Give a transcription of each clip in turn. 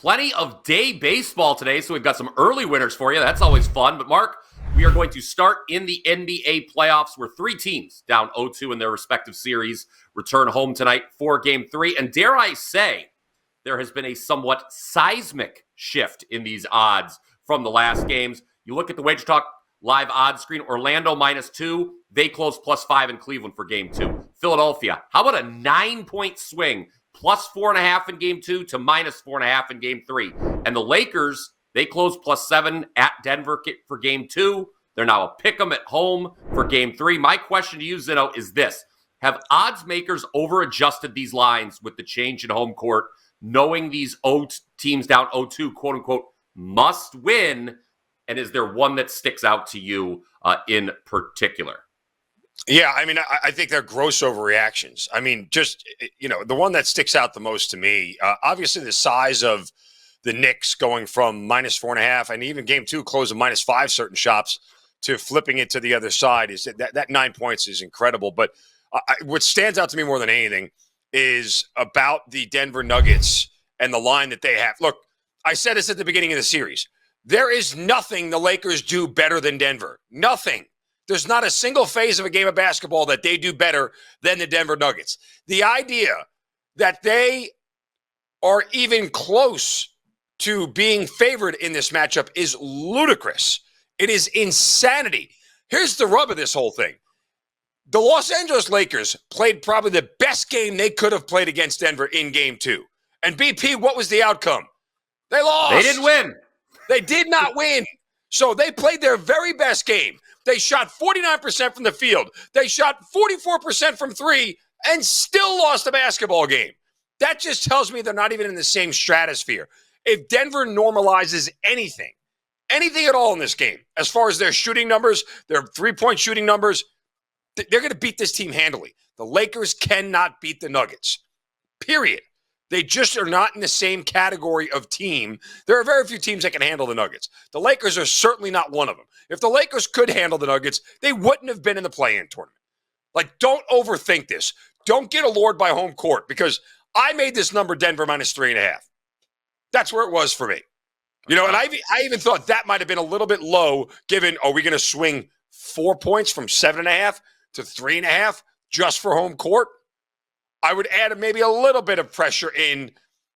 plenty of day baseball today, so we've got some early winners for you. That's always fun. But, Mark, we are going to start in the NBA playoffs where three teams down 0-2 in their respective series return home tonight for Game 3. And dare I say, there has been a somewhat seismic shift in these odds from the last games. You look at the WagerTalk live odds screen, Orlando -2. They close +5 in Cleveland for Game 2. Philadelphia, how about a 9-point swing? +4.5 in Game 2 to -4.5 in Game 3. And the Lakers, they close +7 at Denver for Game 2. They're now a pick'em at home for Game 3. My question to you, Zinno, is this. Have odds makers over-adjusted these lines with the change in home court, knowing these teams down 0-2, quote-unquote, must win? And is there one that sticks out to you in particular? Yeah, I mean, I think they're gross overreactions. I mean, just, the one that sticks out the most to me, obviously the size of the Knicks going from -4.5 and even Game 2 closing -5 certain shops to flipping it to the other side is that 9 points is incredible. But what stands out to me more than anything is about the Denver Nuggets and the line that they have. Look, I said this at the beginning of the series. There is nothing the Lakers do better than Denver. Nothing. There's not a single phase of a game of basketball that they do better than the Denver Nuggets. The idea that they are even close to being favored in this matchup is ludicrous. It is insanity. Here's the rub of this whole thing. The Los Angeles Lakers played probably the best game they could have played against Denver in Game 2. And BP, what was the outcome? They lost. They didn't win. They did not win. So they played their very best game. They shot 49% from the field. They shot 44% from three and still lost a basketball game. That just tells me they're not even in the same stratosphere. If Denver normalizes anything at all in this game, as far as their shooting numbers, their three-point shooting numbers, they're going to beat this team handily. The Lakers cannot beat the Nuggets, period. They just are not in the same category of team. There are very few teams that can handle the Nuggets. The Lakers are certainly not one of them. If the Lakers could handle the Nuggets, they wouldn't have been in the play-in tournament. Like, don't overthink this. Don't get allured by home court, because I made this number Denver -3.5. That's where it was for me. And I even thought that might have been a little bit low, given, are we going to swing 4 points from 7.5 to 3.5 just for home court? I would add maybe a little bit of pressure in,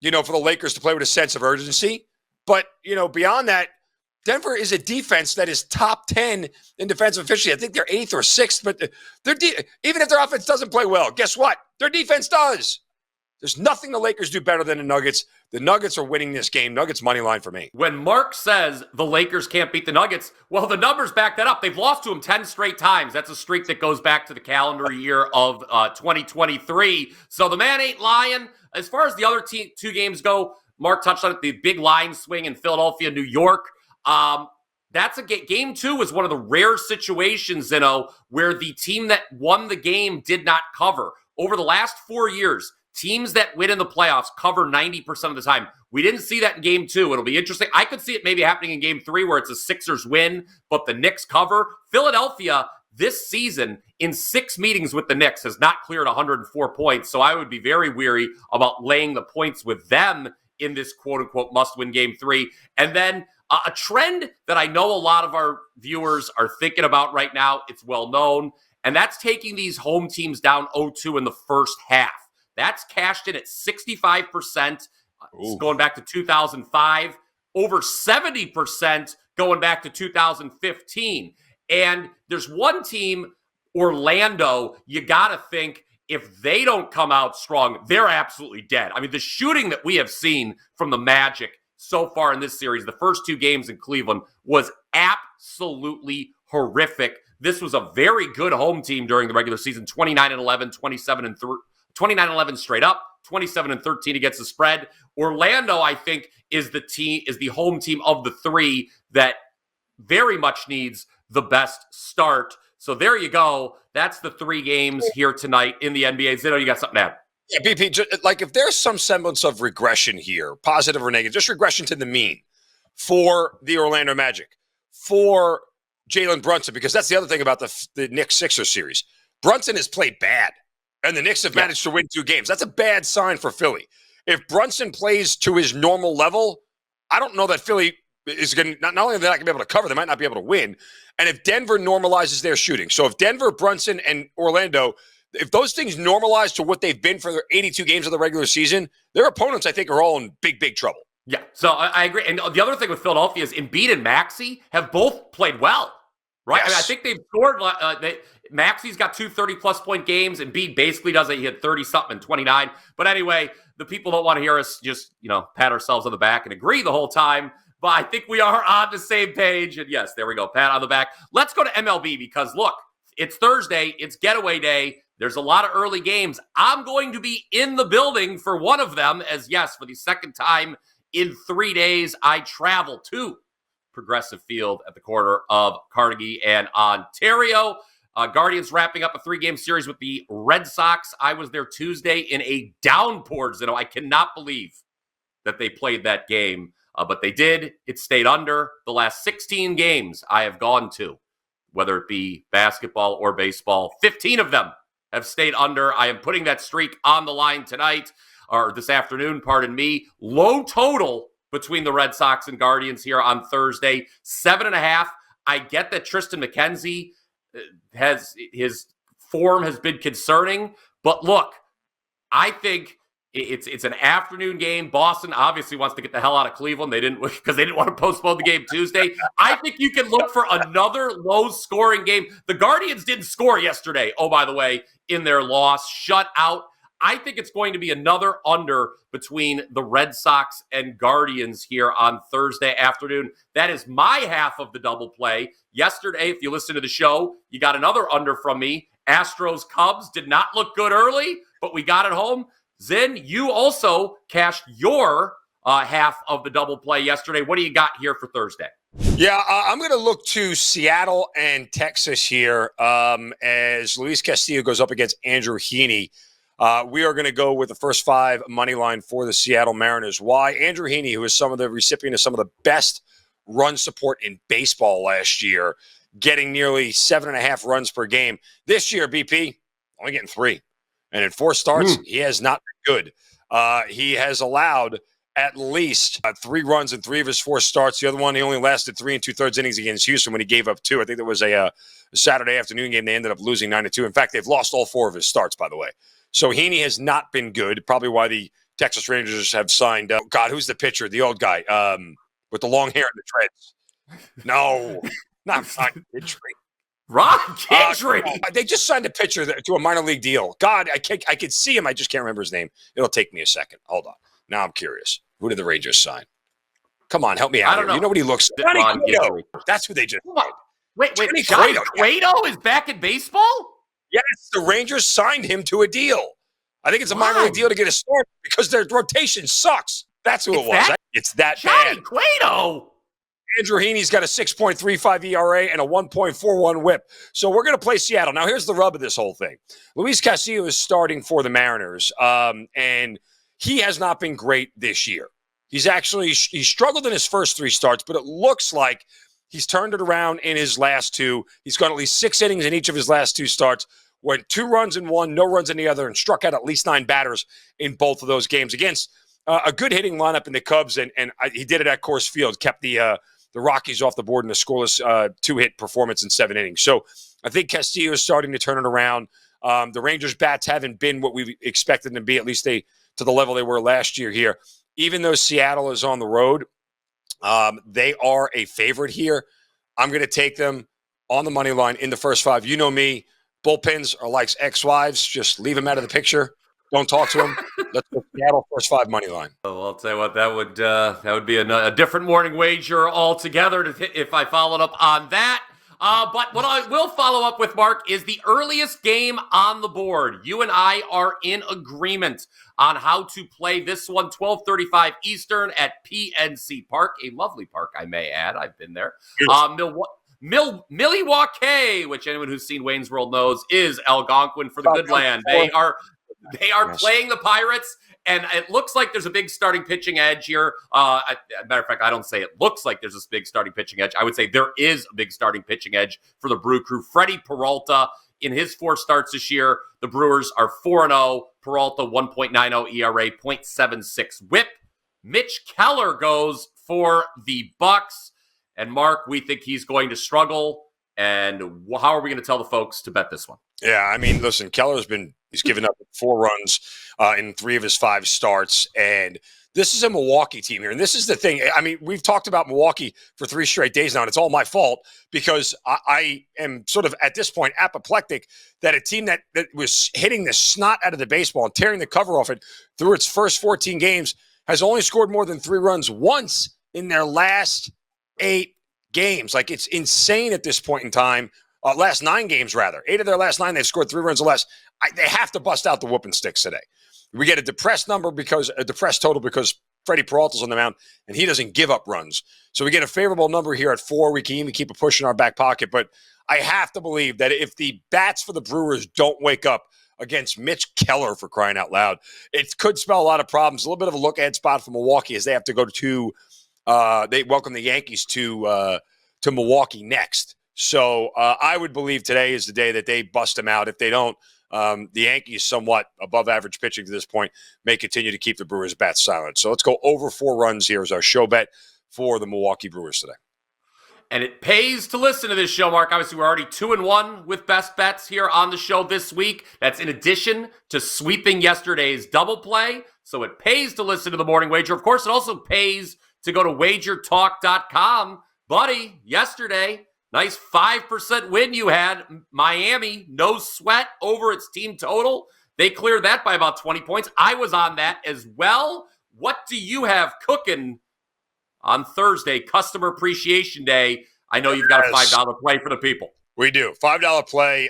for the Lakers to play with a sense of urgency. But, beyond that, Denver is a defense that is top 10 in defensive efficiency. I think they're 8th or 6th, but even if their offense doesn't play well, guess what? Their defense does. There's nothing the Lakers do better than the Nuggets. The Nuggets are winning this game. Nuggets money line for me. When Mark says the Lakers can't beat the Nuggets, well, the numbers back that up. They've lost to them 10 straight times. That's a streak that goes back to the calendar year of 2023. So the man ain't lying. As far as the other two games go, Mark touched on it, the big line swing in Philadelphia, New York. That's Game 2 was one of the rare situations, where the team that won the game did not cover. Over the last 4 years, teams that win in the playoffs cover 90% of the time. We didn't see that in Game 2. It'll be interesting. I could see it maybe happening in Game 3 where it's a Sixers win, but the Knicks cover. Philadelphia this season in 6 meetings with the Knicks has not cleared 104 points, so I would be very weary about laying the points with them in this quote-unquote must-win Game 3. And then a trend that I know a lot of our viewers are thinking about right now, it's well known, and that's taking these home teams down 0-2 in the first half. That's cashed in at 65%, going back to 2005, over 70% going back to 2015. And there's one team, Orlando, you got to think if they don't come out strong, they're absolutely dead. I mean, the shooting that we have seen from the Magic so far in this series, the first 2 games in Cleveland, was absolutely horrific. This was a very good home team during the regular season, 29-11, 29-11 straight up, 27-13 against the spread. Orlando, I think, is the home team of the 3 that very much needs the best start. So there you go. That's the 3 games here tonight in the NBA. Zinno, you got something to add? Yeah, BP, like if there's some semblance of regression here, positive or negative, just regression to the mean for the Orlando Magic, for Jalen Brunson, because that's the other thing about the Knicks-Sixers series. Brunson has played bad, and the Knicks have managed to win 2 games. That's a bad sign for Philly. If Brunson plays to his normal level, I don't know that Philly is going to, not only are they not going to be able to cover, they might not be able to win. And if Denver normalizes their shooting, so if Denver, Brunson, and Orlando, if those things normalize to what they've been for their 82 games of the regular season, their opponents, I think, are all in big, big trouble. Yeah, so I agree. And the other thing with Philadelphia is Embiid and Maxey have both played well, right? Yes. I mean, I think they've scored. Maxey's got 2 30-plus point games. Embiid basically does it. He had 30-something and 29. But anyway, the people don't want to hear us just, pat ourselves on the back and agree the whole time. But I think we are on the same page. And yes, there we go, pat on the back. Let's go to MLB because, look, it's Thursday. It's getaway day. There's a lot of early games. I'm going to be in the building for one of them as, yes, for the second time in 3 days, I travel to Progressive Field at the corner of Carnegie and Ontario. Guardians wrapping up a 3-game series with the Red Sox. I was there Tuesday in a downpour, Zinno. I cannot believe that they played that game, but they did. It stayed under. The last 16 games I have gone to, whether it be basketball or baseball, 15 of them have stayed under. I am putting that streak on the line tonight. Or this afternoon, pardon me. Low total between the Red Sox and Guardians here on Thursday, 7.5. I get that Tristan McKenzie his form has been concerning, but look, I think it's an afternoon game. Boston obviously wants to get the hell out of Cleveland. They didn't because they didn't want to postpone the game Tuesday. I think you can look for another low-scoring game. The Guardians didn't score yesterday. Oh, by the way, in their loss, shut out. I think it's going to be another under between the Red Sox and Guardians here on Thursday afternoon. That is my half of the double play. Yesterday, if you listen to the show, you got another under from me. Astros Cubs did not look good early, but we got it home. Zin, you also cashed your half of the double play yesterday. What do you got here for Thursday? Yeah, I'm going to look to Seattle and Texas here as Luis Castillo goes up against Andrew Heaney. We are going to go with the first 5 money line for the Seattle Mariners. Why? Andrew Heaney, who is the recipient of some of the best run support in baseball last year, getting nearly 7.5 runs per game. This year, BP, only getting 3. And in 4 starts, he has not been good. He has allowed at least 3 runs in 3 of his 4 starts. The other one, he only lasted 3 2/3 innings against Houston when he gave up 2. I think there was a Saturday afternoon game. They ended up losing 9-2. In fact, they've lost all 4 of his starts, by the way. So Heaney has not been good, probably why the Texas Rangers have signed God, who's the pitcher? The old guy with the long hair and the dreads. No, not Kidry. Ron Kidry. They just signed a pitcher to a minor league deal. God, I could see him. I just can't remember his name. It'll take me a second. Hold on. Now I'm curious. Who did the Rangers sign? Come on, help me out. I don't know. You know what he looks like? Ron Kidry. That's who they just signed. Wait. Johnny Cueto is back in baseball? Yes, the Rangers signed him to a deal. I think it's a minor league deal to get a start because their rotation sucks. That's who it was. It's that Johnny bad. Cueto. Andrew Heaney's got a 6.35 ERA and a 1.41 whip. So we're going to play Seattle. Now, here's the rub of this whole thing. Luis Castillo is starting for the Mariners, and he has not been great this year. He struggled in his first 3 starts, but it looks like he's turned it around in his last 2. He's got at least 6 innings in each of his last 2 starts. Went 2 runs in one, no runs in the other, and struck out at least 9 batters in both of those games against a good hitting lineup in the Cubs, and he did it at Coors Field, kept the Rockies off the board in a scoreless 2-hit performance in 7 innings. So I think Castillo is starting to turn it around. The Rangers' bats haven't been what we expected them to be, at least to the level they were last year here. Even though Seattle is on the road, they are a favorite here. I'm going to take them on the money line in the first 5. You know me. Bullpens are like ex-wives. Just leave them out of the picture. Don't talk to them. Let's go Seattle first 5 money line. Well, I'll tell you what, that would be a different morning wager altogether if I followed up on that. But what I will follow up with, Mark, is the earliest game on the board. You and I are in agreement on how to play this one, 12:35 Eastern at PNC Park, a lovely park, I may add. I've been there. Milwaukee, which anyone who's seen Wayne's World knows, is Algonquin for the good land. They are playing the Pirates, and it looks like there's a big starting pitching edge here. Matter of fact, I don't say it looks like there's this big starting pitching edge. I would say there is a big starting pitching edge for the Brew Crew. Freddie Peralta in his 4 starts this year. The Brewers are 4-0. Peralta, 1.90 ERA, 0.76 whip. Mitch Keller goes for the Bucks. And Mark, we think he's going to struggle. And how are we going to tell the folks to bet this one? Yeah, I mean, listen, he's given up 4 runs in 3 of his 5 starts. And this is a Milwaukee team here. And this is the thing. I mean, we've talked about Milwaukee for 3 straight days now, and it's all my fault because I am sort of, at this point, apoplectic that a team that was hitting the snot out of the baseball and tearing the cover off it through its first 14 games has only scored more than 3 runs once in their last 8 games. Like, it's insane at this point in time. Last 9 games, rather. 8 of their last 9, they've scored 3 runs or less. They have to bust out the whooping sticks today. We get a depressed total because Freddie Peralta's on the mound, and he doesn't give up runs. So we get a favorable number here at 4. We can even keep a push in our back pocket. But I have to believe that if the bats for the Brewers don't wake up against Mitch Keller, for crying out loud, it could spell a lot of problems. A little bit of a look-ahead spot for Milwaukee as they have to go to they welcome the Yankees to Milwaukee next. So I would believe today is the day that they bust them out. If they don't, the Yankees, somewhat above average pitching to this point, may continue to keep the Brewers' bats silent. So let's go over 4 runs here as our show bet for the Milwaukee Brewers today. And it pays to listen to this show, Mark. Obviously, we're already 2-1 with best bets here on the show this week. That's in addition to sweeping yesterday's double play. So it pays to listen to the Morning Wager. Of course, it also pays to go to WagerTalk.com. Buddy, yesterday, nice 5% win you had. Miami, no sweat over its team total. They cleared that by about 20 points. I was on that as well. What do you have cooking on Thursday, Customer Appreciation Day? I know you've got a $5 play for the people. We do. $5 play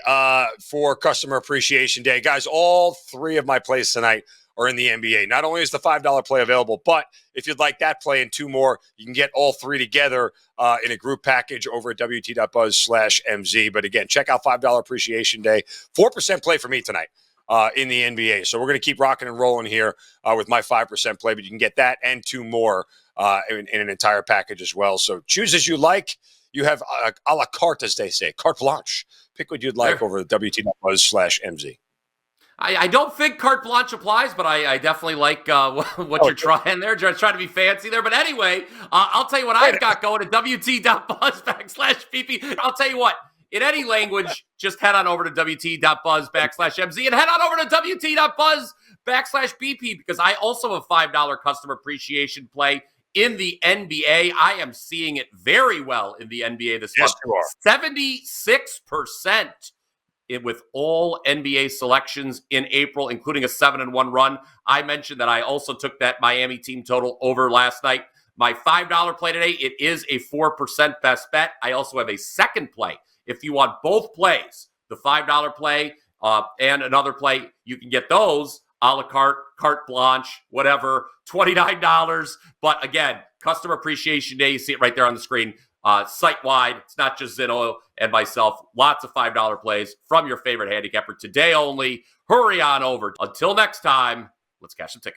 for Customer Appreciation Day. Guys, all 3 of my plays tonight are in the NBA. Not only is the $5 play available, but if you'd like that play and 2 more, you can get all 3 together in a group package over at WT.buzz/MZ. But again, check out $5 Appreciation Day. 4% play for me tonight in the NBA. So we're going to keep rocking and rolling here with my 5% play, but you can get that and 2 more in an entire package as well. So choose as you like. You have a la carte, as they say, carte blanche. Pick what you'd like over at WT.buzz/MZ. I don't think carte blanche applies, but I definitely like what you're trying there. Just trying to be fancy there. But anyway, I'll tell you what I've got going at WT.buzz/PP. I'll tell you what, in any language, just head on over to WT.buzz/MZ and head on over to WT.buzz/BP because I also have a $5 customer appreciation play in the NBA. I am seeing it very well in the NBA this month. You are. 76% with all NBA selections in April, including a 7-1 run. I mentioned that I also took that Miami team total over last night. My $5 play today, it is a 4% best bet. I also have a second play. If you want both plays, the $5 play and another play, you can get those a la carte blanche, whatever, $29. But again, Customer Appreciation Day, you see it right there on the screen. Site-wide, it's not just Zinno and myself. Lots of $5 plays from your favorite handicapper today only. Hurry on over. Until next time, let's cash some tickets.